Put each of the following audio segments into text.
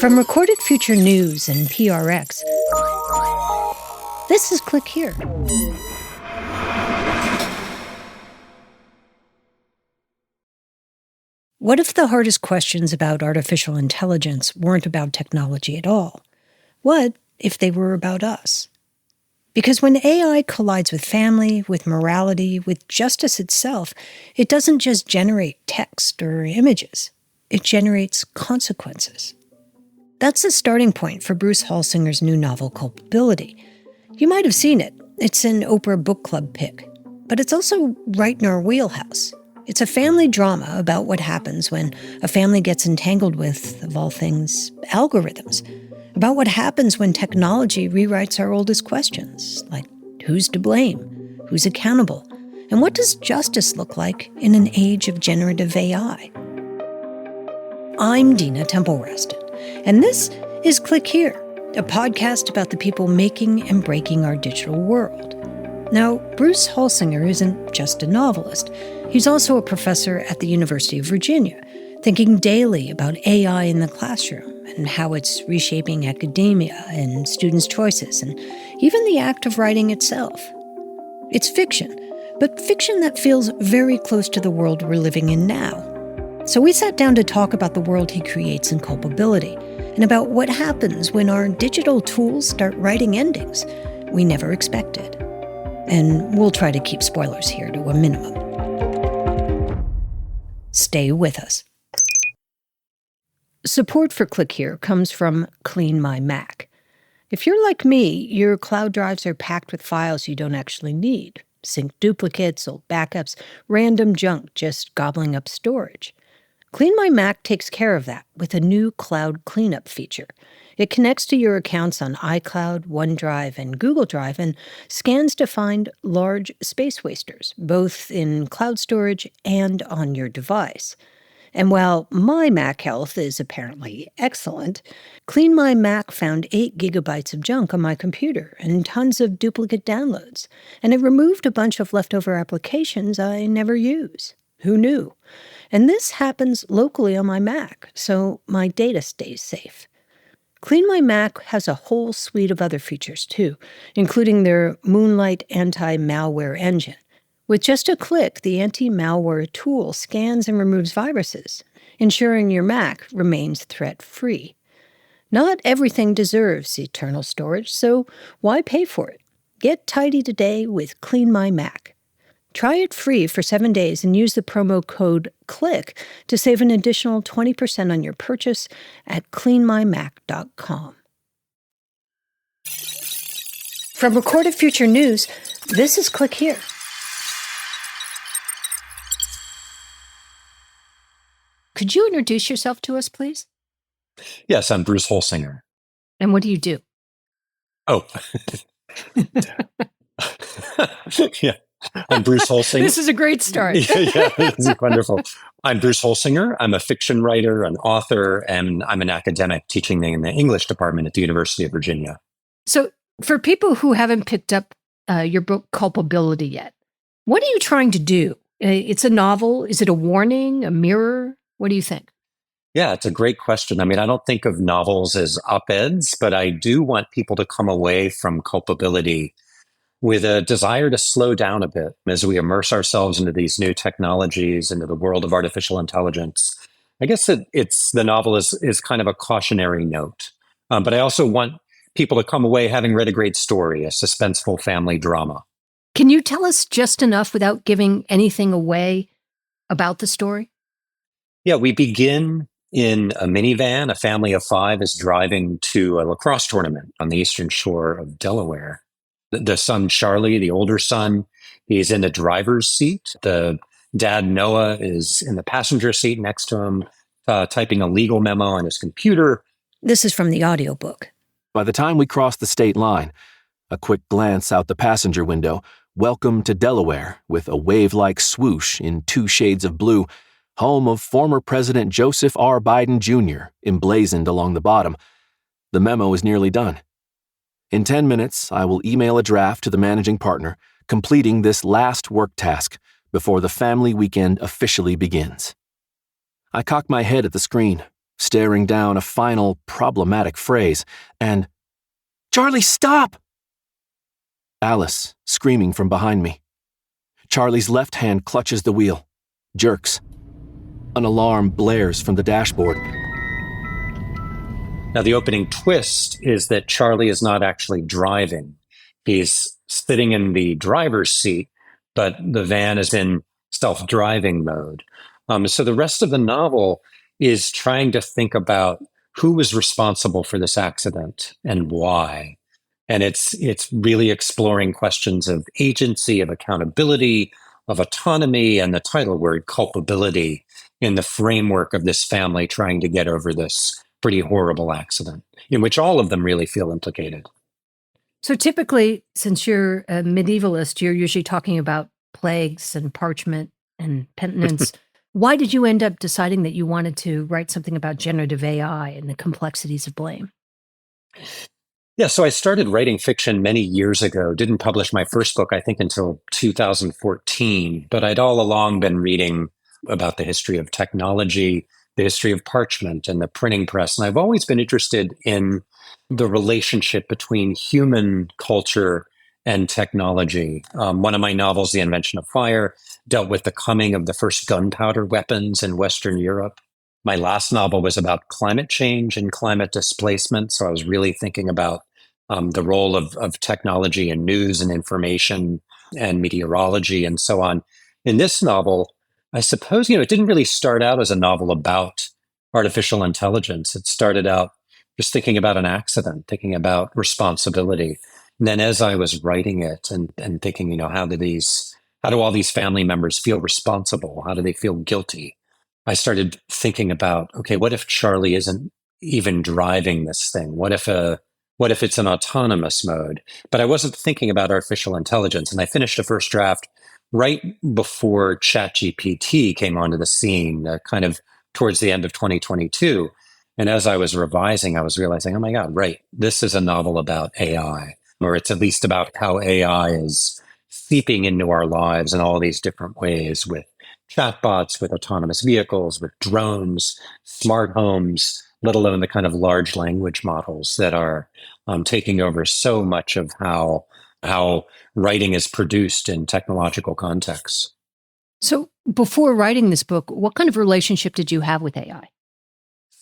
From Recorded Future News and PRX, this is Click Here. What if the hardest questions about artificial intelligence weren't about technology at all? What if they were about us? Because when AI collides with family, with morality, with justice itself, it doesn't just generate text or images. It generates consequences. That's the starting point for Bruce Holsinger's new novel, Culpability. You might have seen it. It's an Oprah Book Club pick. But it's also right in our wheelhouse. It's a family drama about what happens when a family gets entangled with, of all things, algorithms. About what happens when technology rewrites our oldest questions, like who's to blame, who's accountable, and what does justice look like in an age of generative AI? I'm Dina Temple-Raston, and this is Click Here, a podcast about the people making and breaking our digital world. Now, Bruce Holsinger isn't just a novelist. He's also a professor at the University of Virginia, thinking daily about AI in the classroom and how it's reshaping academia and students' choices, and even the act of writing itself. It's fiction, but fiction that feels very close to the world we're living in now. So we sat down to talk about the world he creates in Culpability, and about what happens when our digital tools start writing endings we never expected. And we'll try to keep spoilers here to a minimum. Stay with us. Support for Click Here comes from Clean My Mac. If you're like me, your cloud drives are packed with files you don't actually need. Sync duplicates, old backups, random junk just gobbling up storage. Clean My Mac takes care of that with a new cloud cleanup feature. It connects to your accounts on iCloud, OneDrive, and Google Drive and scans to find large space wasters, both in cloud storage and on your device. And while my Mac health is apparently excellent, Clean My Mac found 8 gigabytes of junk on my computer and tons of duplicate downloads, and it removed a bunch of leftover applications I never use. Who knew? And this happens locally on my Mac, so my data stays safe. Clean My Mac has a whole suite of other features, too, including their Moonlight anti-malware engine. With just a click, the anti-malware tool scans and removes viruses, ensuring your Mac remains threat-free. Not everything deserves eternal storage, so why pay for it? Get tidy today with Clean My Mac. Try it free for 7 days and use the promo code CLICK to save an additional 20% on your purchase at cleanmymac.com. From Recorded Future News, this is Click Here. Could you introduce yourself to us, please? Yes, I'm Bruce Holsinger. And what do you do? Oh. Yeah. I'm Bruce Holsinger. This is a great start. Yeah, this is wonderful. I'm Bruce Holsinger. I'm a fiction writer, an author, and I'm an academic teaching in the English department at the University of Virginia. So for people who haven't picked up your book, Culpability, yet, what are you trying to do? It's a novel. Is it a warning, a mirror? What do you think? Yeah, it's a great question. I mean, I don't think of novels as op-eds, but I do want people to come away from Culpability with a desire to slow down a bit as we immerse ourselves into these new technologies, into the world of artificial intelligence. I guess the novel is kind of a cautionary note. But I also want people to come away having read a great story, a suspenseful family drama. Can you tell us just enough without giving anything away about the story? Yeah, we begin in a minivan. A family of 5 is driving to a lacrosse tournament on the eastern shore of Delaware. The son, Charlie, the older son, he's in the driver's seat. The dad, Noah, is in the passenger seat next to him, typing a legal memo on his computer. This is from the audiobook. By the time we crossed the state line, a quick glance out the passenger window, welcome to Delaware, with a wave-like swoosh in 2 shades of blue, home of former President Joseph R. Biden Jr., emblazoned along the bottom. The memo is nearly done. In 10 minutes, I will email a draft to the managing partner, completing this last work task before the family weekend officially begins. I cock my head at the screen, staring down a final problematic phrase, and, "Charlie, stop!" Alice, screaming from behind me. Charlie's left hand clutches the wheel, jerks. An alarm blares from the dashboard. Now, the opening twist is that Charlie is not actually driving. He's sitting in the driver's seat, but the van is in self-driving mode. So the rest of the novel is trying to think about who was responsible for this accident and why. And it's really exploring questions of agency, of accountability, of autonomy, and the title word, culpability, in the framework of this family trying to get over this pretty horrible accident, in which all of them really feel implicated. So typically, since you're a medievalist, you're usually talking about plagues and parchment and penitence. Why did you end up deciding that you wanted to write something about generative AI and the complexities of blame? Yeah, so I started writing fiction many years ago. Didn't publish my first book, I think, until 2014. But I'd all along been reading about the history of technology, the history of parchment and the printing press. And I've always been interested in the relationship between human culture and technology. One of my novels, The Invention of Fire, dealt with the coming of the first gunpowder weapons in Western Europe. My last novel was about climate change and climate displacement. So I was really thinking about the role of technology and news and information and meteorology and so on. In this novel, I suppose, it didn't really start out as a novel about artificial intelligence. It started out just thinking about an accident, thinking about responsibility. And then as I was writing it and thinking, how do all these family members feel responsible? How do they feel guilty? I started thinking about, okay, what if Charlie isn't even driving this thing? What if it's an autonomous mode? But I wasn't thinking about artificial intelligence. And I finished a first draft right before ChatGPT came onto the scene, kind of towards the end of 2022. And as I was revising, I was realizing, oh my God, right, this is a novel about AI, or it's at least about how AI is seeping into our lives in all these different ways, with chatbots, with autonomous vehicles, with drones, smart homes, let alone the kind of large language models that are taking over so much of how writing is produced in technological contexts. So before writing this book, what kind of relationship did you have with AI?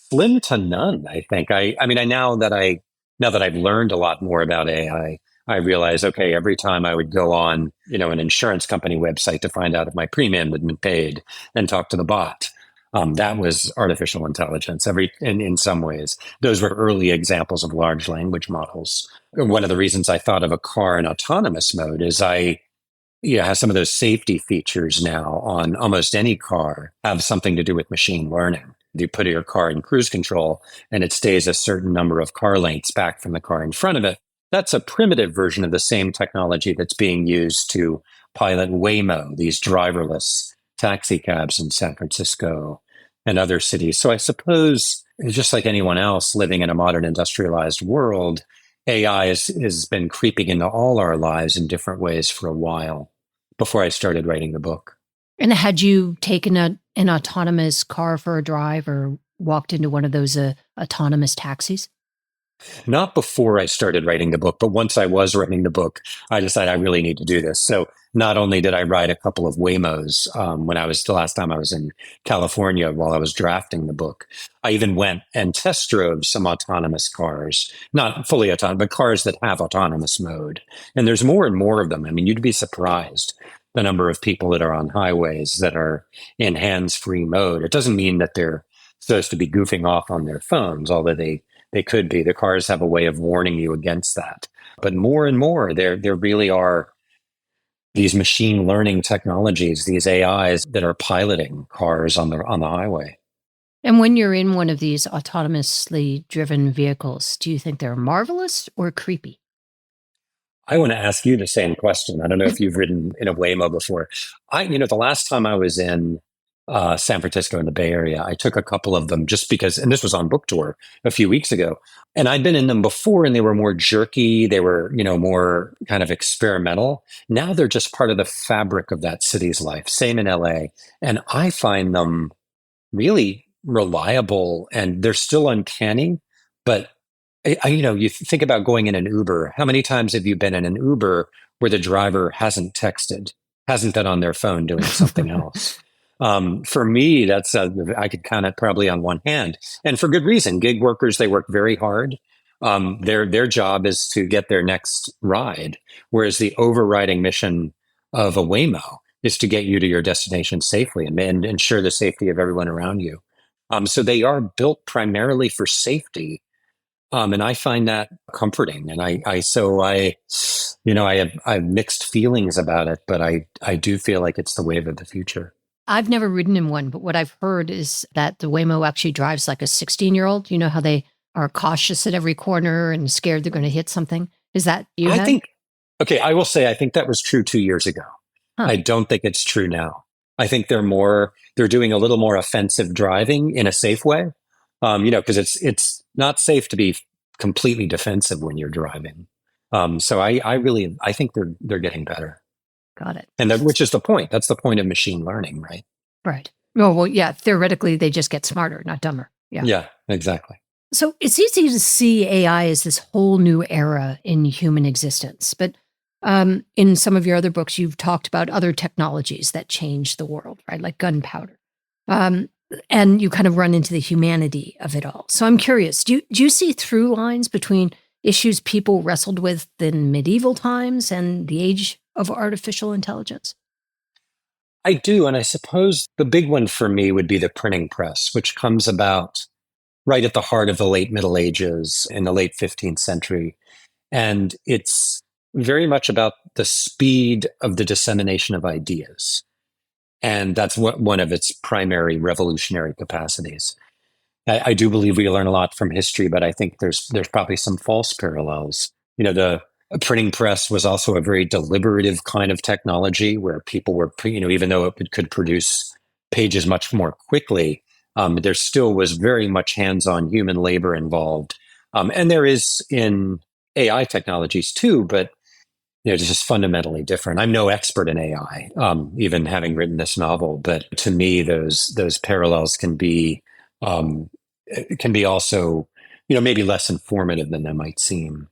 Slim to none, I think. Now that I've learned a lot more about AI, I realize, okay, every time I would go on, an insurance company website to find out if my premium had been paid and talk to the bot, that was artificial intelligence. In some ways, those were early examples of large language models. One of the reasons I thought of a car in autonomous mode is has some of those safety features now on almost any car have something to do with machine learning. You put your car in cruise control and it stays a certain number of car lengths back from the car in front of it. That's a primitive version of the same technology that's being used to pilot Waymo, these driverless taxi cabs in San Francisco and other cities. So I suppose, just like anyone else living in a modern industrialized world, AI has been creeping into all our lives in different ways for a while before I started writing the book. And had you taken an autonomous car for a drive or walked into one of those autonomous taxis? Not before I started writing the book, but once I was writing the book, I decided I really need to do this. So not only did I ride a couple of Waymos the last time I was in California while I was drafting the book, I even went and test drove some autonomous cars, not fully autonomous, but cars that have autonomous mode. And there's more and more of them. I mean, you'd be surprised the number of people that are on highways that are in hands-free mode. It doesn't mean that they're supposed to be goofing off on their phones, although they could be. The cars have a way of warning you against that. But more and more, there really are these machine learning technologies, these AIs that are piloting cars on the highway. And when you're in one of these autonomously driven vehicles, do you think they're marvelous or creepy? I want to ask you the same question. I don't know if you've ridden in a Waymo before. The last time I was in San Francisco in the Bay Area, I took a couple of them just because, and this was on book tour a few weeks ago, and I'd been in them before and they were more jerky. They were, more kind of experimental. Now they're just part of the fabric of that city's life. Same in LA. And I find them really reliable and they're still uncanny. But you think about going in an Uber. How many times have you been in an Uber where the driver hasn't texted, hasn't been on their phone doing something else? For me, I could count it probably on one hand, and for good reason. Gig workers, they work very hard. Their job is to get their next ride, whereas the overriding mission of a Waymo is to get you to your destination safely and ensure the safety of everyone around you. So they are built primarily for safety. And I find that comforting. And I have mixed feelings about it, but I do feel like it's the wave of the future. I've never ridden in one, but what I've heard is that the Waymo actually drives like a 16-year-old. You know how they are cautious at every corner and scared they're going to hit something? Is that you? I will say, I think that was true 2 years ago. Huh. I don't think it's true now. I think they're doing a little more offensive driving in a safe way. Because it's not safe to be completely defensive when you're driving. So I think they're getting better. Got it. And which is the point. That's the point of machine learning, right? Right. Well, yeah. Theoretically, they just get smarter, not dumber. Yeah. Yeah, exactly. So it's easy to see AI as this whole new era in human existence. But in some of your other books, you've talked about other technologies that change the world, right? Like gunpowder. And you kind of run into the humanity of it all. So I'm curious, do you see through lines between issues people wrestled with in medieval times and the age of artificial intelligence? I do. And I suppose the big one for me would be the printing press, which comes about right at the heart of the late Middle Ages in the late 15th century. And it's very much about the speed of the dissemination of ideas. And that's one of its primary revolutionary capacities. I do believe we learn a lot from history, but I think there's probably some false parallels. The printing press was also a very deliberative kind of technology where people were, even though it could produce pages much more quickly, there still was very much hands-on human labor involved. And there is in AI technologies too, but it's just fundamentally different. I'm no expert in AI, even having written this novel, but to me, those parallels can be also, maybe less informative than they might seem.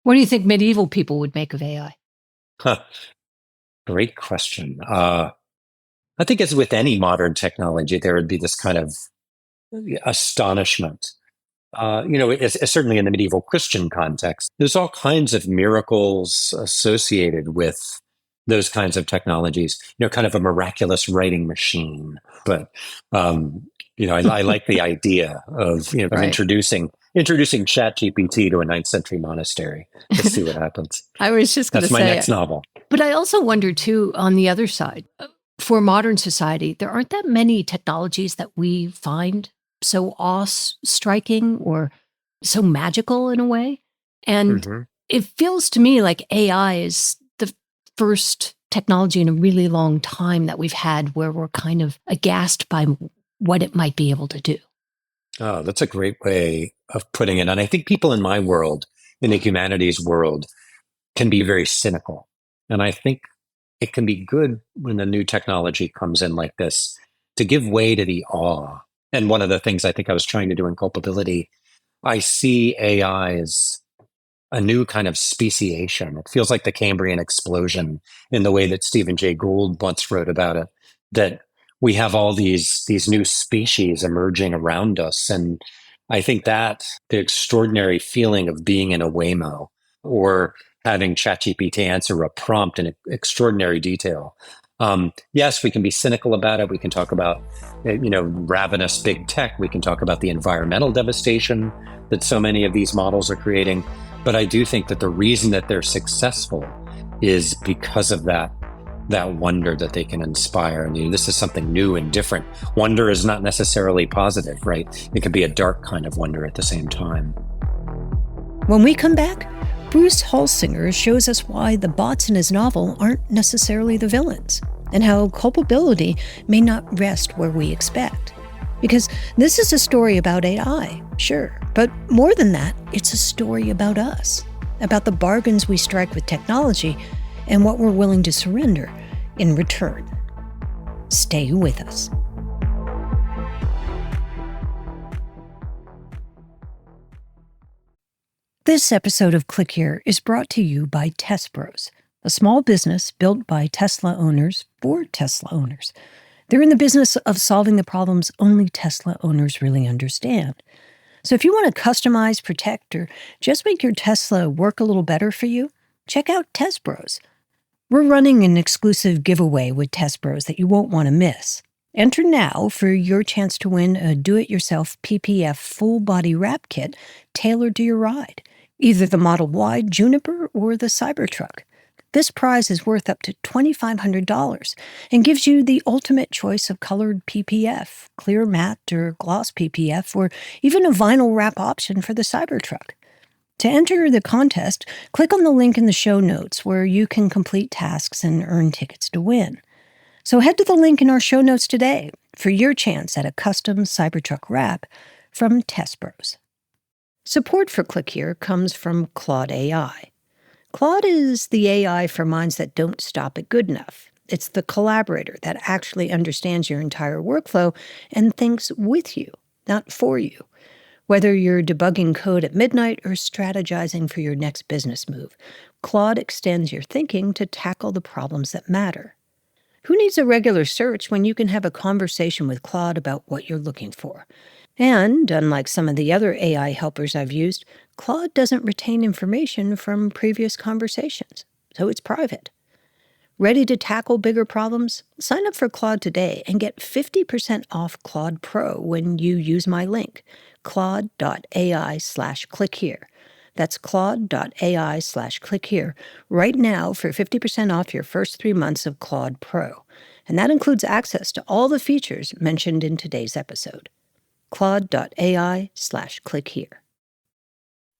What do you think medieval people would make of AI? Great question. I think as with any modern technology, there would be this kind of astonishment. Certainly in the medieval Christian context, there's all kinds of miracles associated with those kinds of technologies, kind of a miraculous writing machine. But, I like the idea of, of right. introducing ChatGPT to a 9th century monastery. Let's see what happens. I was just going to say. That's my next novel. But I also wonder too, on the other side, for modern society, there aren't that many technologies that we find so awe-striking or so magical in a way. And it feels to me like AI is the first technology in a really long time that we've had where we're kind of aghast by what it might be able to do. Oh, that's a great way of putting it. And I think people in my world, in the humanities world, can be very cynical. And I think it can be good when the new technology comes in like this to give way to the awe. And one of the things I think I was trying to do in Culpability, I see AI as a new kind of speciation. It feels like the Cambrian explosion in the way that Stephen Jay Gould once wrote about it, that we have all these new species emerging around us. And I think that the extraordinary feeling of being in a Waymo or having ChatGPT answer a prompt in extraordinary detail. Yes, we can be cynical about it. We can talk about, ravenous big tech. We can talk about the environmental devastation that so many of these models are creating. But I do think that the reason that they're successful is because of that wonder that they can inspire. And this is something new and different. Wonder is not necessarily positive, right? It can be a dark kind of wonder at the same time. When we come back, Bruce Holsinger shows us why the bots in his novel aren't necessarily the villains, and how culpability may not rest where we expect. Because this is a story about AI, sure, but more than that, it's a story about us, about the bargains we strike with technology and what we're willing to surrender in return. Stay with us. This episode of Click Here is brought to you by Tespros, a small business built by Tesla owners for Tesla owners. They're in the business of solving the problems only Tesla owners really understand. So if you want to customize, protect, or just make your Tesla work a little better for you, check out Tespros. We're running an exclusive giveaway with Tespros that you won't want to miss. Enter now for your chance to win a do-it-yourself PPF full-body wrap kit tailored to your ride, either the Model Y Juniper or the Cybertruck. This prize is worth up to $2,500 and gives you the ultimate choice of colored PPF, clear matte or gloss PPF, or even a vinyl wrap option for the Cybertruck. To enter the contest, click on the link in the show notes where you can complete tasks and earn tickets to win. So head to the link in our show notes today for your chance at a custom Cybertruck wrap from Tespros. Support for Click Here comes from Claude AI. Claude is the AI for minds that don't stop at good enough. It's the collaborator that actually understands your entire workflow and thinks with you, not for you. Whether you're debugging code at midnight or strategizing for your next business move, Claude extends your thinking to tackle the problems that matter. Who needs a regular search when you can have a conversation with Claude about what you're looking for? And, unlike some of the other AI helpers I've used, Claude doesn't retain information from previous conversations, so it's private. Ready to tackle bigger problems? Sign up for Claude today and get 50% off Claude Pro when you use my link, claude.ai/clickhere. That's claude.ai/clickhere right now for 50% off your first 3 months of Claude Pro. And that includes access to all the features mentioned in today's episode. claude.ai/clickhere.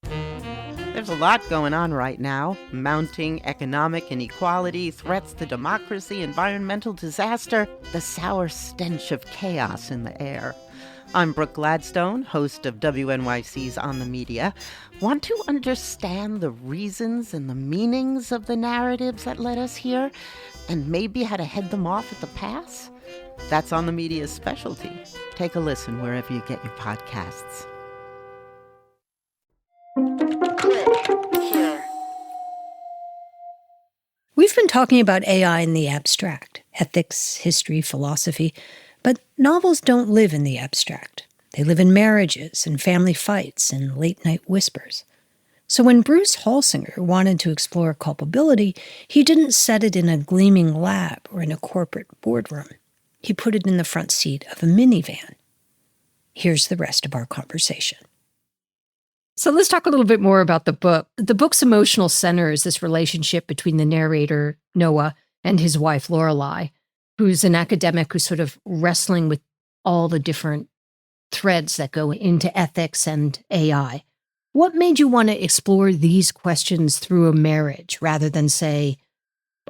There's a lot going on right now. Mounting economic inequality, threats to democracy, environmental disaster, the sour stench of chaos in the air. I'm Brooke Gladstone, host of WNYC's On the Media. Want to understand the reasons and the meanings of the narratives that led us here, and maybe how to head them off at the pass? That's On the Media's specialty. Take a listen wherever you get your podcasts. We've been talking about AI in the abstract, ethics, history, philosophy, but novels don't live in the abstract. They live in marriages and family fights and late-night whispers. So when Bruce Holsinger wanted to explore culpability, he didn't set it in a gleaming lab or in a corporate boardroom. He put it in the front seat of a minivan. Here's the rest of our conversation. So let's talk a little bit more about the book. The book's emotional center is this relationship between the narrator, Noah, and his wife, Lorelei, who's an academic who's sort of wrestling with all the different threads that go into ethics and AI. What made you want to explore these questions through a marriage rather than, say,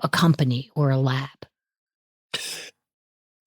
a company or a lab?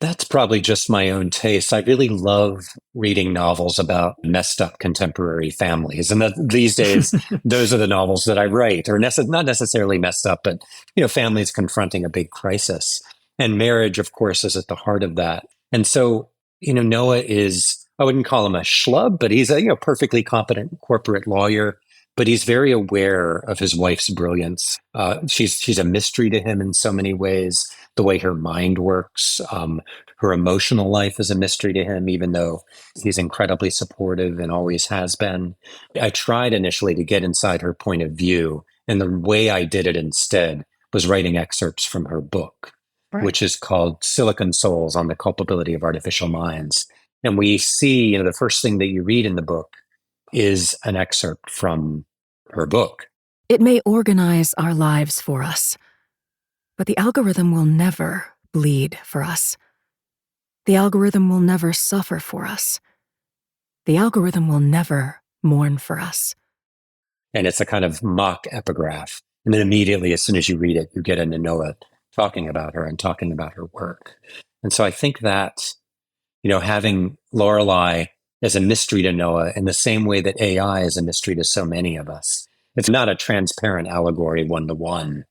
That's probably just my own taste. I really love reading novels about messed up contemporary families. And these days, those are the novels that I write, or not necessarily messed up, but, families confronting a big crisis. And marriage, of course, is at the heart of that. And so, Noah is, I wouldn't call him a schlub, but he's a perfectly competent corporate lawyer. But he's very aware of his wife's brilliance. She's a mystery to him in so many ways. The way her mind works, her emotional life is a mystery to him, even though he's incredibly supportive and always has been. I tried initially to get inside her point of view, and the way I did it instead was writing excerpts from her book, Right. which is called Silicon Souls on the Culpability of Artificial Minds. And we see, the first thing that you read in the book is an excerpt from her book. It may organize our lives for us, but the algorithm will never bleed for us. The algorithm will never suffer for us. The algorithm will never mourn for us. And it's a kind of mock epigraph. And then immediately, as soon as you read it, you get into Noah talking about her and talking about her work. And so I think that, having Lorelei as a mystery to Noah in the same way that AI is a mystery to so many of us. It's not a transparent allegory one-to-one,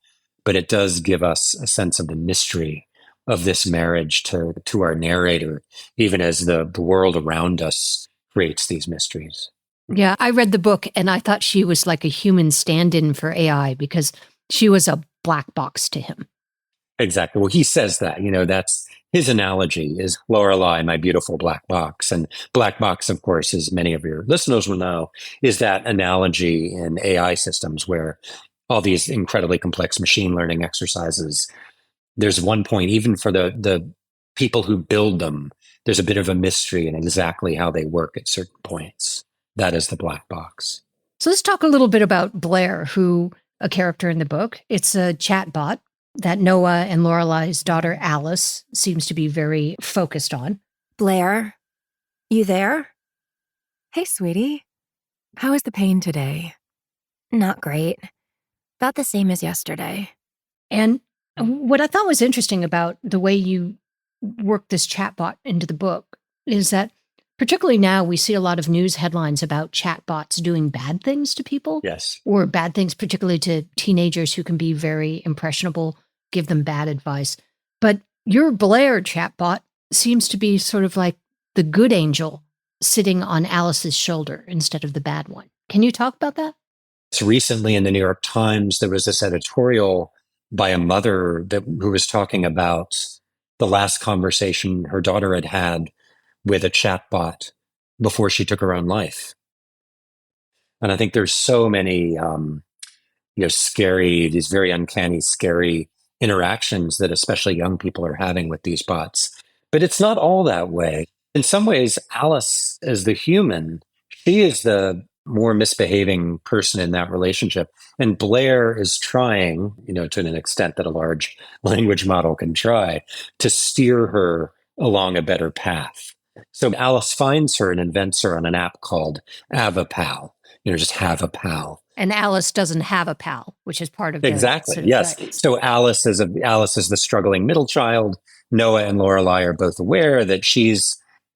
but it does give us a sense of the mystery of this marriage to our narrator, even as the world around us creates these mysteries. Yeah, I read the book and I thought she was like a human stand-in for AI because she was a black box to him. Exactly. Well, he says that, that's his analogy is Lorelei, my beautiful black box. And black box, of course, as many of your listeners will know, is that analogy in AI systems where all these incredibly complex machine learning exercises, there's one point, even for the people who build them, there's a bit of a mystery in exactly how they work at certain points. That is the black box. So let's talk a little bit about Blair, who a character in the book. It's a chatbot that Noah and Lorelei's daughter Alice seems to be very focused on. Blair, you there? Hey, sweetie. How is the pain today? Not great. About the same as yesterday. And what I thought was interesting about the way you work this chatbot into the book is that particularly now we see a lot of news headlines about chatbots doing bad things to people. Yes. Or bad things, particularly to teenagers who can be very impressionable, give them bad advice. But your Blair chatbot seems to be sort of like the good angel sitting on Alice's shoulder instead of the bad one. Can you talk about that? So recently in the New York Times, there was this editorial by a mother who was talking about the last conversation her daughter had had with a chatbot before she took her own life. And I think there's so many, these very uncanny, scary interactions that especially young people are having with these bots. But it's not all that way. In some ways, Alice, as the human, she is the more misbehaving person in that relationship. And Blair is trying, to an extent that a large language model can try, to steer her along a better path. So Alice finds her and invents her on an app called Avapal. Just have a pal. And Alice doesn't have a pal, which is part of the Exactly. sort of, Yes. right. So Alice is the struggling middle child. Noah and Lorelei are both aware that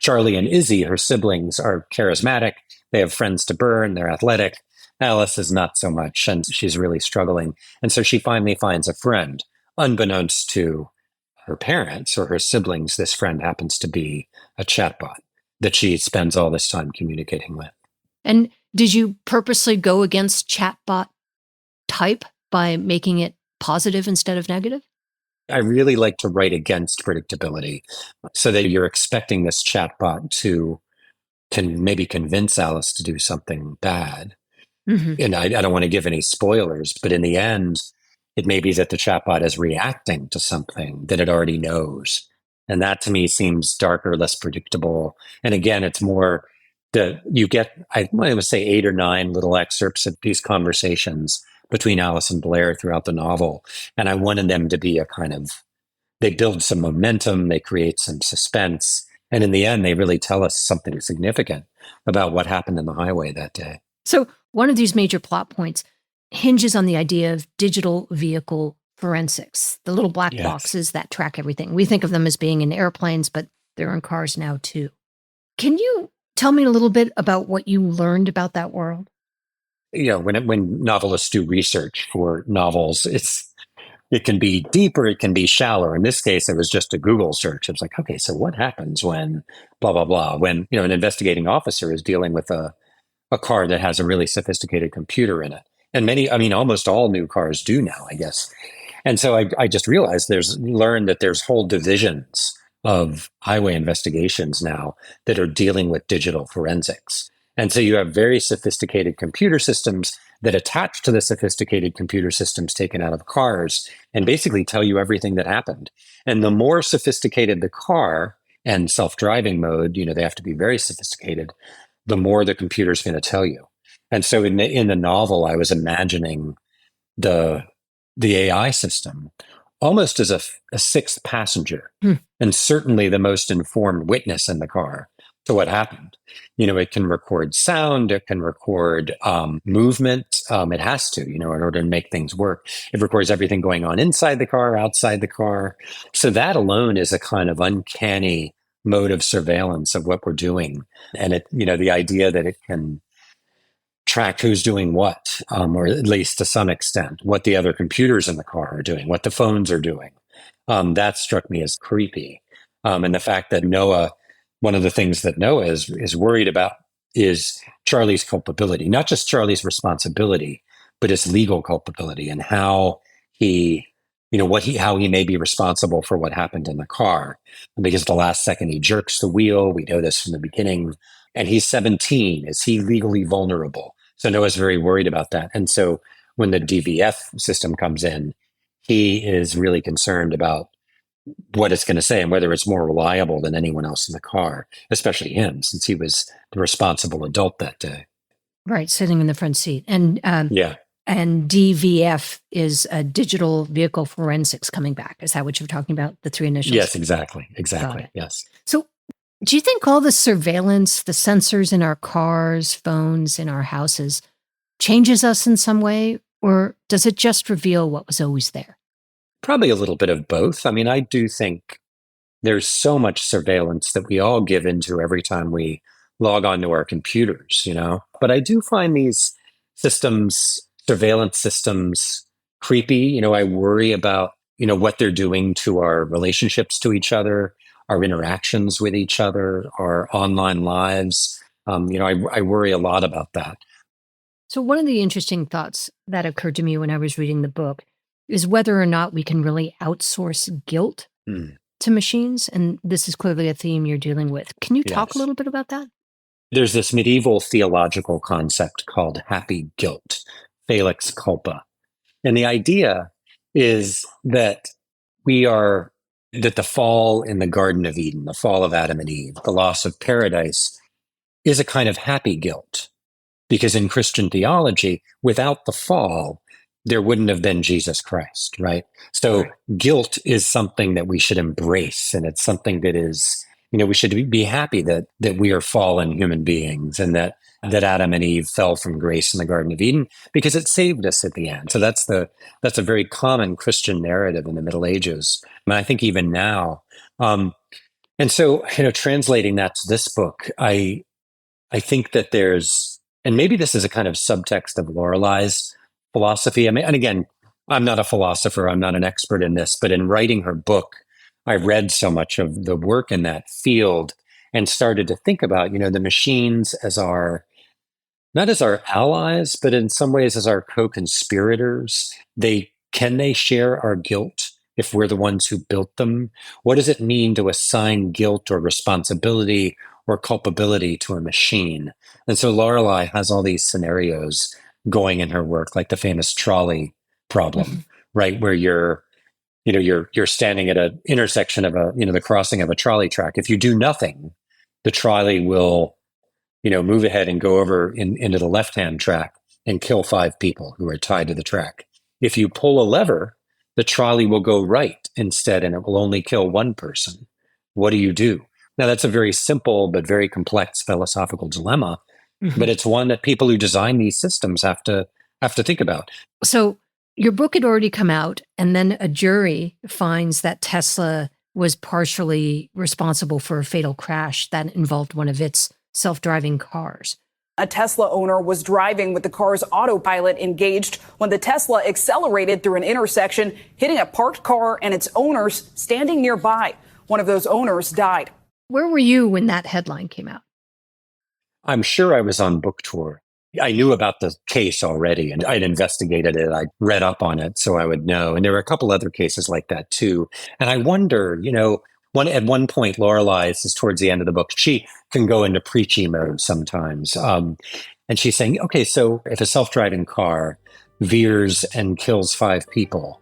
Charlie and Izzy, her siblings, are charismatic. They have friends to burn. They're athletic. Alice is not so much, and she's really struggling. And so she finally finds a friend. Unbeknownst to her parents or her siblings, this friend happens to be a chatbot that she spends all this time communicating with. And did you purposely go against chatbot type by making it positive instead of negative? I really like to write against predictability so that you're expecting this chatbot to can maybe convince Alice to do something bad. Mm-hmm. And I don't want to give any spoilers, but in the end, it may be that the chatbot is reacting to something that it already knows. And that to me seems darker, less predictable. And again, it's more that you get, I want to say 8 or 9 little excerpts of these conversations between Alice and Blair throughout the novel. And I wanted them to be a kind of, they build some momentum, they create some suspense. And in the end, they really tell us something significant about what happened in the highway that day. So one of these major plot points hinges on the idea of digital vehicle forensics, the little black boxes that track everything. We think of them as being in airplanes, but they're in cars now too. Can you tell me a little bit about what you learned about that world? When novelists do research for novels, it can be deeper, it can be shallower. In this case, it was just a Google search. It was like, okay, so what happens when blah, blah, blah, when, an investigating officer is dealing with a car that has a really sophisticated computer in it. And almost all new cars do now, I guess. And so I just realized learned that there's whole divisions of highway investigations now that are dealing with digital forensics. And so you have very sophisticated computer systems that attach to the sophisticated computer systems taken out of cars and basically tell you everything that happened. And the more sophisticated the car and self-driving mode, they have to be very sophisticated, the more the computer's going to tell you. And so in the novel, I was imagining the AI system almost as a sixth passenger, and certainly the most informed witness in the car to what happened. It can record sound, it can record movement. It has to, in order to make things work. It records everything going on inside the car, outside the car. So that alone is a kind of uncanny mode of surveillance of what we're doing. And the idea that it can track who's doing what, or at least to some extent, what the other computers in the car are doing, what the phones are doing. That struck me as creepy. And the fact that one of the things that Noah is worried about is Charlie's culpability, not just Charlie's responsibility, but his legal culpability and how he, how he may be responsible for what happened in the car. Because the last second he jerks the wheel. We know this from the beginning. And he's 17. Is he legally vulnerable? So Noah's very worried about that. And so when the DVF system comes in, he is really concerned about what it's going to say and whether it's more reliable than anyone else in the car, especially him, since he was the responsible adult that day. Right, sitting in the front seat. And Yeah. And DVF is a digital vehicle forensics coming back. Is that what you're talking about? The three initials? Yes, exactly. Exactly. Yes. So do you think all the surveillance, the sensors in our cars, phones, in our houses changes us in some way? Or does it just reveal what was always there? Probably a little bit of both. I mean, I do think there's so much surveillance that we all give into every time we log onto our computers, But I do find these surveillance systems, creepy. I worry about, what they're doing to our relationships to each other, our interactions with each other, our online lives. I worry a lot about that. So one of the interesting thoughts that occurred to me when I was reading the book is whether or not we can really outsource guilt to machines. And this is clearly a theme you're dealing with. Can you talk a little bit about that? There's this medieval theological concept called happy guilt, felix culpa. And the idea is that the fall in the Garden of Eden, the fall of Adam and Eve, the loss of paradise, is a kind of happy guilt. Because in Christian theology, without the fall, there wouldn't have been Jesus Christ, right? So guilt is something that we should embrace. And it's something that is, we should be happy that we are fallen human beings and that Adam and Eve fell from grace in the Garden of Eden because it saved us at the end. So that's a very common Christian narrative in the Middle Ages. And I think even now, and so, translating that to this book, I think that there's, and maybe this is a kind of subtext of Lorelai's philosophy. I mean, and again, I'm not a philosopher. I'm not an expert in this, but in writing her book, I read so much of the work in that field and started to think about, the machines as not as our allies, but in some ways as our co-conspirators. Can they share our guilt if we're the ones who built them? What does it mean to assign guilt or responsibility or culpability to a machine? And so Lorelai has all these scenarios going in her work, like the famous trolley problem, right? Where you're standing at an intersection of the crossing of a trolley track. If you do nothing, the trolley will, move ahead and go over into the left-hand track and kill 5 people who are tied to the track. If you pull a lever, the trolley will go right instead, and it will only kill 1 person. What do you do? Now, that's a very simple but very complex philosophical dilemma, but it's one that people who design these systems have to think about. So your book had already come out, and then a jury finds that Tesla was partially responsible for a fatal crash that involved one of its self-driving cars. A Tesla owner was driving with the car's autopilot engaged when the Tesla accelerated through an intersection, hitting a parked car and its owners standing nearby. One of those owners died. Where were you when that headline came out? I'm sure I was on book tour. I knew about the case already, and I'd investigated it. I read up on it, so I would know. And there were a couple other cases like that too. And I wonder, at one point, Lorelai, this is towards the end of the book, she can go into preachy mode sometimes. And she's saying, okay, so if a self-driving car veers and kills 5 people,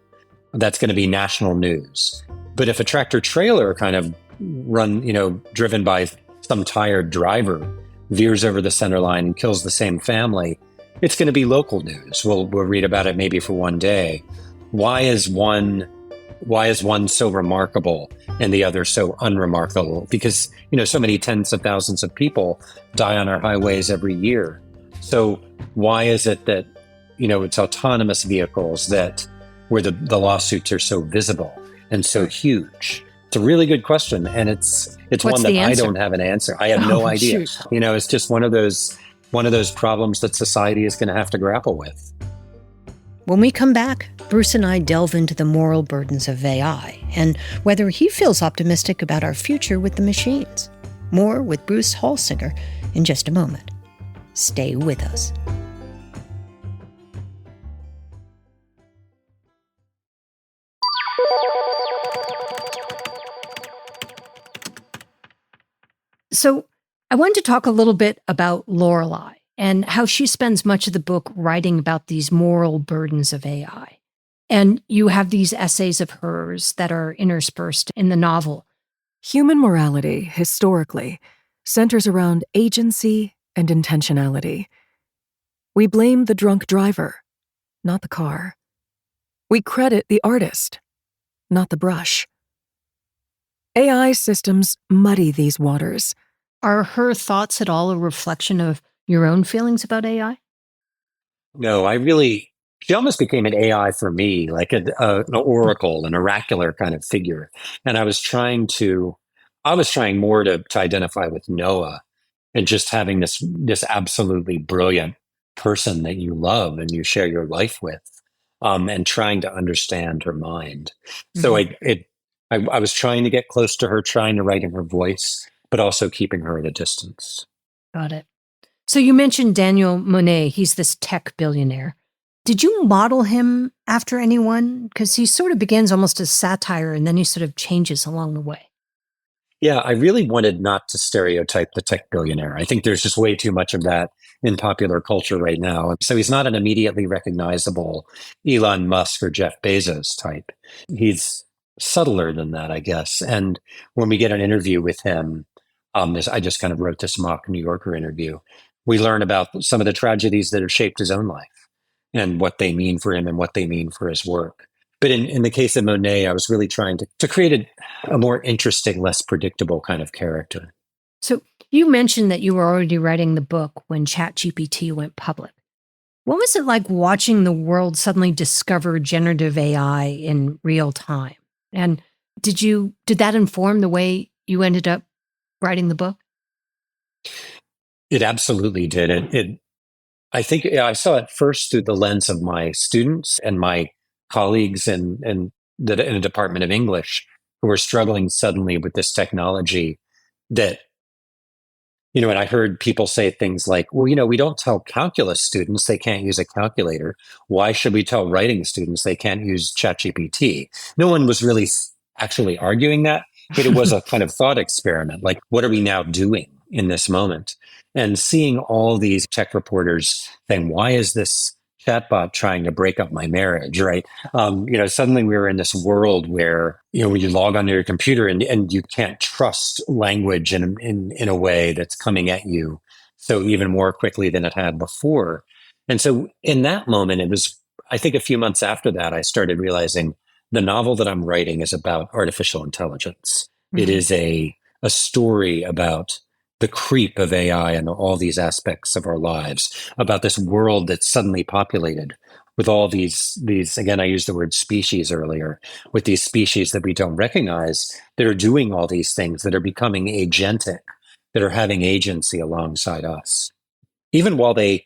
that's going to be national news. But if a tractor trailer kind of driven by some tired driver veers over the center line and kills the same family, it's going to be local news. We'll read about it maybe for one day. Why is one so remarkable and the other so unremarkable? Because, so many tens of thousands of people die on our highways every year. So why is it that, it's autonomous vehicles where the lawsuits are so visible and so huge? It's a really good question. And it's one that I don't have an answer. I have no idea. Shoot. It's just one of those problems that society is going to have to grapple with. When we come back, Bruce and I delve into the moral burdens of AI and whether he feels optimistic about our future with the machines. More with Bruce Holsinger in just a moment. Stay with us. So I wanted to talk a little bit about Lorelei and how she spends much of the book writing about these moral burdens of AI. And you have these essays of hers that are interspersed in the novel. Human morality, historically, centers around agency and intentionality. We blame the drunk driver, not the car. We credit the artist, not the brush. AI systems muddy these waters. Are her thoughts at all a reflection of your own feelings about AI? No, she almost became an AI for me, like an oracle, an oracular kind of figure. And I was trying more to identify with Noah and just having this absolutely brilliant person that you love and you share your life with, and trying to understand her mind. So I was trying to get close to her, trying to write in her voice, but also keeping her at a distance. Got it. So you mentioned Daniel Monet. He's this tech billionaire. Did you model him after anyone? Because he sort of begins almost as satire and then he sort of changes along the way. Yeah, I really wanted not to stereotype the tech billionaire. I think there's just way too much of that in popular culture right now. So he's not an immediately recognizable Elon Musk or Jeff Bezos type. He's subtler than that, I guess. And when we get an interview with him, I just kind of wrote this mock New Yorker interview, we learn about some of the tragedies that have shaped his own life and what they mean for him and what they mean for his work. But in the case of Monet, I was really trying to create a more interesting, less predictable kind of character. So you mentioned that you were already writing the book when ChatGPT went public. What was it like watching the world suddenly discover generative AI in real time? And did that inform the way you ended up writing the book? It absolutely did. I think I saw it first through the lens of my students and my colleagues in the Department of English who were struggling suddenly with this technology that, and I heard people say things like, well, we don't tell calculus students they can't use a calculator. Why should we tell writing students they can't use ChatGPT? No one was really actually arguing that, but it was a kind of thought experiment. Like, what are we now doing in this moment? And seeing all these tech reporters saying, why is this chatbot trying to break up my marriage, right? Suddenly we were in this world where, when you log onto your computer and you can't trust language in a way that's coming at you so even more quickly than it had before. And so in that moment, it was, I think a few months after that, I started realizing the novel that I'm writing is about artificial intelligence. Mm-hmm. It is a story about the creep of AI and all these aspects of our lives, about this world that's suddenly populated with all these, again, I used the word species earlier, with these species that we don't recognize that are doing all these things, that are becoming agentic, that are having agency alongside us, even while they're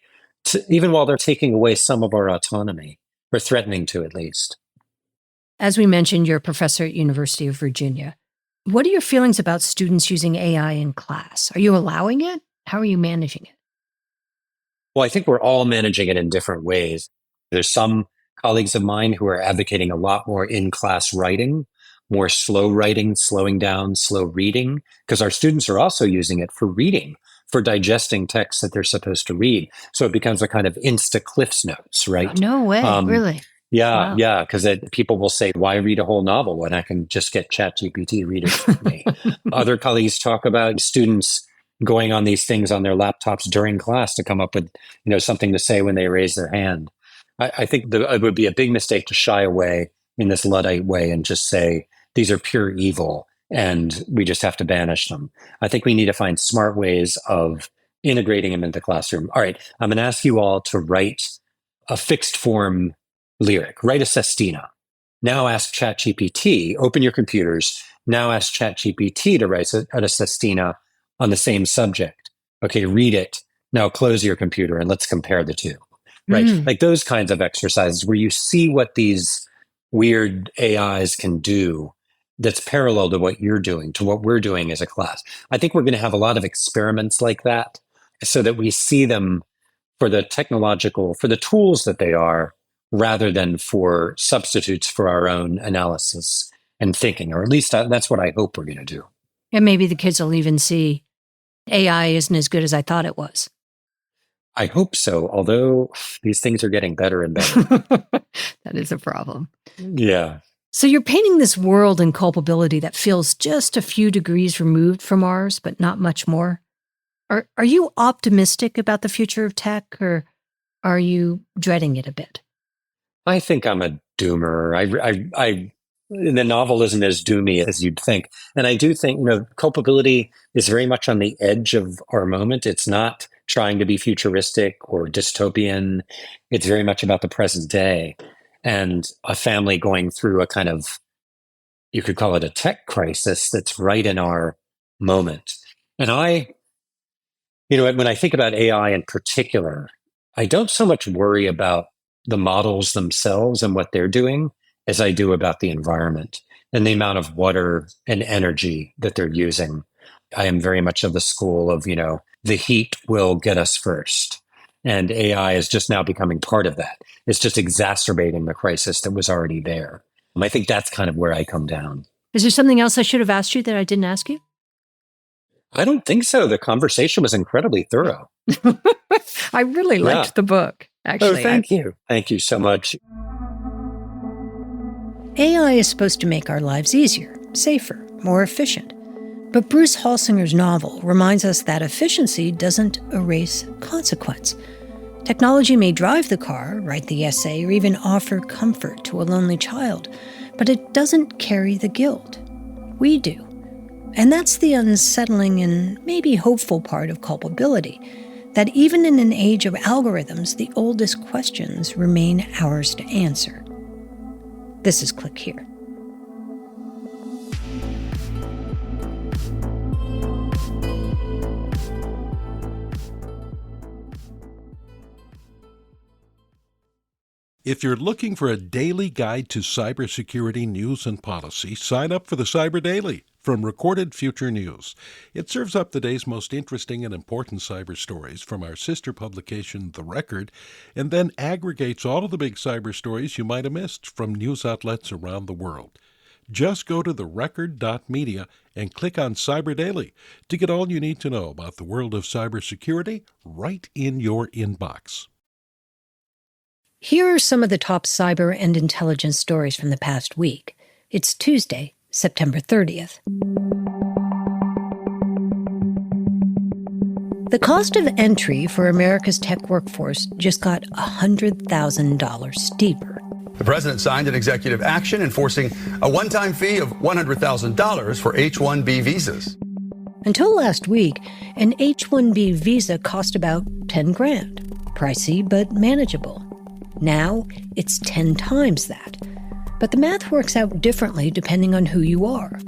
taking away some of our autonomy, or threatening to at least. As we mentioned, you're a professor at University of Virginia. What are your feelings about students using AI in class? Are you allowing it? How are you managing it? Well, I think we're all managing it in different ways. There's some colleagues of mine who are advocating a lot more in-class writing, more slow writing, slowing down, slow reading, because our students are also using it for reading, for digesting texts that they're supposed to read. So it becomes a kind of Insta Cliffs Notes, right? Oh, no way, really? Yeah, wow. Yeah, because people will say, why read a whole novel when I can just get ChatGPT to read it for me? Other colleagues talk about students going on these things on their laptops during class to come up with, something to say when they raise their hand. I think it would be a big mistake to shy away in this Luddite way and just say, these are pure evil and we just have to banish them. I think we need to find smart ways of integrating them into the classroom. All right, I'm going to ask you all to write a fixed form lyric, write a sestina. Now ask ChatGPT, open your computers. Now ask ChatGPT to write a sestina on the same subject. Okay, read it. Now close your computer and let's compare the two. Right? Like those kinds of exercises where you see what these weird AIs can do that's parallel to what you're doing, to what we're doing as a class. I think we're going to have a lot of experiments like that so that we see them for the tools that they are, rather than for substitutes for our own analysis and thinking, or at least that's what I hope we're going to do. And maybe the kids will even see AI isn't as good as I thought it was. I hope so, although these things are getting better and better. That is a problem. Yeah. So you're painting this world in culpability that feels just a few degrees removed from ours, but not much more. Are you optimistic about the future of tech, or are you dreading it a bit? I think I'm a doomer. The novel isn't as doomy as you'd think. And I do think, culpability is very much on the edge of our moment. It's not trying to be futuristic or dystopian. It's very much about the present day and a family going through a kind of, you could call it a tech crisis that's right in our moment. And when I think about AI in particular, I don't so much worry about the models themselves and what they're doing as I do about the environment and the amount of water and energy that they're using. I am very much of the school of, the heat will get us first. And AI is just now becoming part of that. It's just exacerbating the crisis that was already there. And I think that's kind of where I come down. Is there something else I should have asked you that I didn't ask you? I don't think so. The conversation was incredibly thorough. I really liked the book, actually. Oh, thank you. Thank you so much. AI is supposed to make our lives easier, safer, more efficient. But Bruce Holsinger's novel reminds us that efficiency doesn't erase consequence. Technology may drive the car, write the essay, or even offer comfort to a lonely child, but it doesn't carry the guilt. We do. And that's the unsettling and maybe hopeful part of culpability, that even in an age of algorithms, the oldest questions remain ours to answer. This is Click Here. If you're looking for a daily guide to cybersecurity news and policy, sign up for the Cyber Daily from Recorded Future News. It serves up the day's most interesting and important cyber stories from our sister publication, The Record, and then aggregates all of the big cyber stories you might have missed from news outlets around the world. Just go to therecord.media and click on Cyber Daily to get all you need to know about the world of cybersecurity right in your inbox. Here are some of the top cyber and intelligence stories from the past week. It's Tuesday, September 30th. The cost of entry for America's tech workforce just got $100,000 steeper. The president signed an executive action enforcing a one-time fee of $100,000 for H-1B visas. Until last week, an H-1B visa cost about $10,000. Pricey, but manageable. Now, it's 10 times that. But the math works out differently depending on who you are.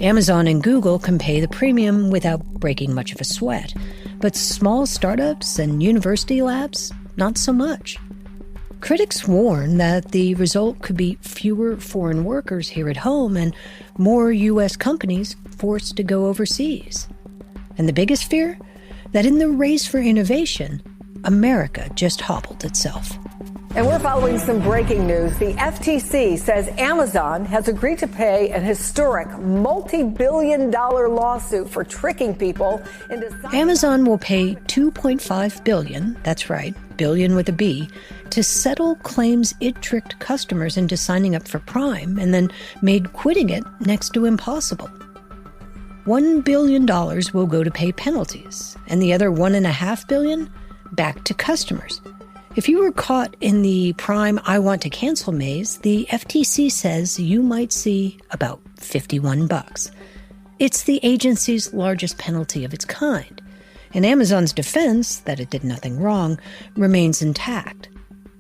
Amazon and Google can pay the premium without breaking much of a sweat. But small startups and university labs, not so much. Critics warn that the result could be fewer foreign workers here at home and more U.S. companies forced to go overseas. And the biggest fear? That in the race for innovation, America just hobbled itself. And we're following some breaking news. The FTC says Amazon has agreed to pay an historic multi-billion-dollar lawsuit for tricking people into... Amazon will pay $2.5 billion, that's right, billion with a B, to settle claims it tricked customers into signing up for Prime and then made quitting it next to impossible. $1 billion will go to pay penalties, and the other $1.5 billion back to customers. If you were caught in the Prime I want to cancel maze, the FTC says you might see about $51. It's the agency's largest penalty of its kind. And Amazon's defense, that it did nothing wrong, remains intact.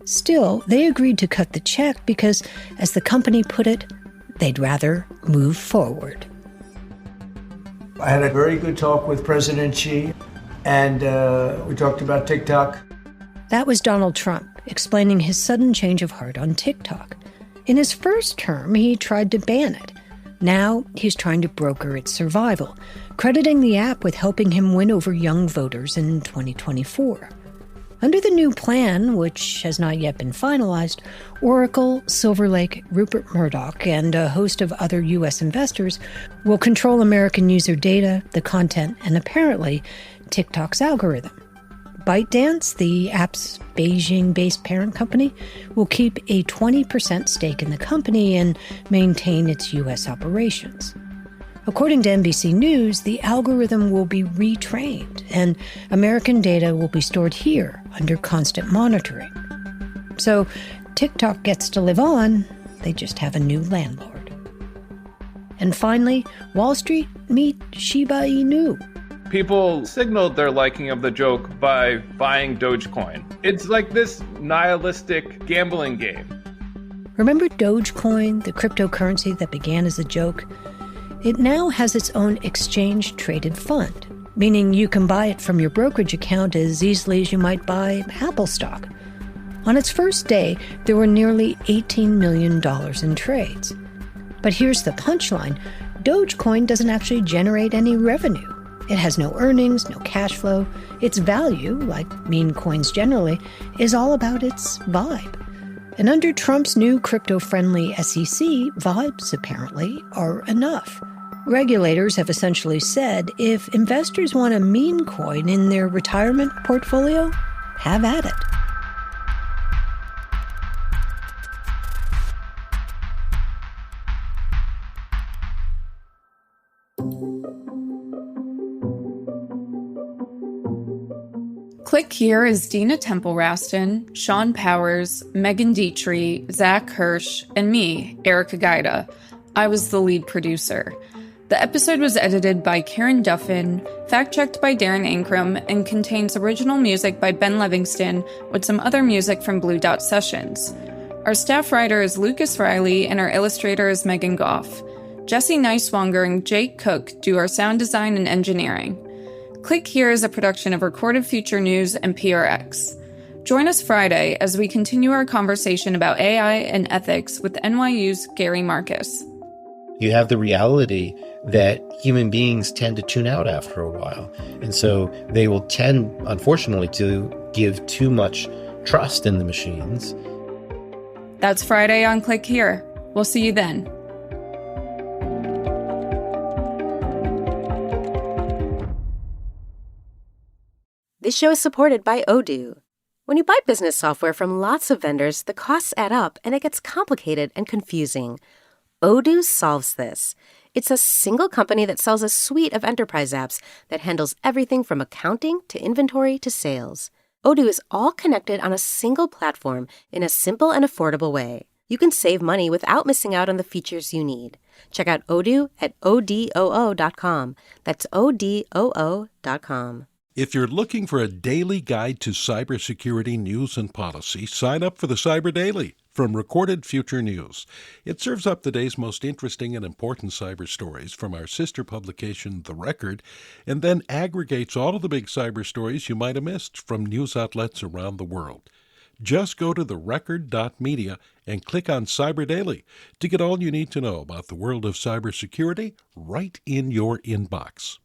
Still, they agreed to cut the check because, as the company put it, they'd rather move forward. I had a very good talk with President Xi, and we talked about TikTok. That was Donald Trump explaining his sudden change of heart on TikTok. In his first term, he tried to ban it, Now he's trying to broker its survival, crediting the app with helping him win over young voters in 2024. Under the new plan, which has not yet been finalized, Oracle, Silver Lake, Rupert Murdoch, and a host of other U.S. investors will control American user data, the content, and apparently TikTok's algorithm. ByteDance, the app's Beijing-based parent company, will keep a 20% stake in the company and maintain its U.S. operations. According to NBC News, the algorithm will be retrained, and American data will be stored here under constant monitoring. So TikTok gets to live on, they just have a new landlord. And finally, Wall Street meet Shiba Inu. People signaled their liking of the joke by buying Dogecoin. It's like this nihilistic gambling game. Remember Dogecoin, the cryptocurrency that began as a joke? It now has its own exchange-traded fund, meaning you can buy it from your brokerage account as easily as you might buy Apple stock. On its first day, there were nearly $18 million in trades. But here's the punchline. Dogecoin doesn't actually generate any revenue. It has no earnings, no cash flow. Its value, like meme coins generally, is all about its vibe. And under Trump's new crypto-friendly SEC, vibes, apparently, are enough. Regulators have essentially said if investors want a meme coin in their retirement portfolio, have at it. Click Here is Dina Temple-Raston, Sean Powers, Megan Dietrich, Zach Hirsch, and me, Erica Gaida. I was the lead producer. The episode was edited by Karen Duffin, fact-checked by Darren Ankrum, and contains original music by Ben Livingston with some other music from Blue Dot Sessions. Our staff writer is Lucas Riley, and our illustrator is Megan Goff. Jesse Neiswanger and Jake Cook do our sound design and engineering. Click Here is a production of Recorded Future News and PRX. Join us Friday as we continue our conversation about AI and ethics with NYU's Gary Marcus. You have the reality that human beings tend to tune out after a while. And so they will tend, unfortunately, to give too much trust in the machines. That's Friday on Click Here. We'll see you then. This show is supported by Odoo. When you buy business software from lots of vendors, the costs add up and it gets complicated and confusing. Odoo solves this. It's a single company that sells a suite of enterprise apps that handles everything from accounting to inventory to sales. Odoo is all connected on a single platform in a simple and affordable way. You can save money without missing out on the features you need. Check out Odoo at odoo.com. That's odoo.com. If you're looking for a daily guide to cybersecurity news and policy, sign up for the Cyber Daily from Recorded Future News. It serves up the day's most interesting and important cyber stories from our sister publication, The Record, and then aggregates all of the big cyber stories you might have missed from news outlets around the world. Just go to therecord.media and click on Cyber Daily to get all you need to know about the world of cybersecurity right in your inbox.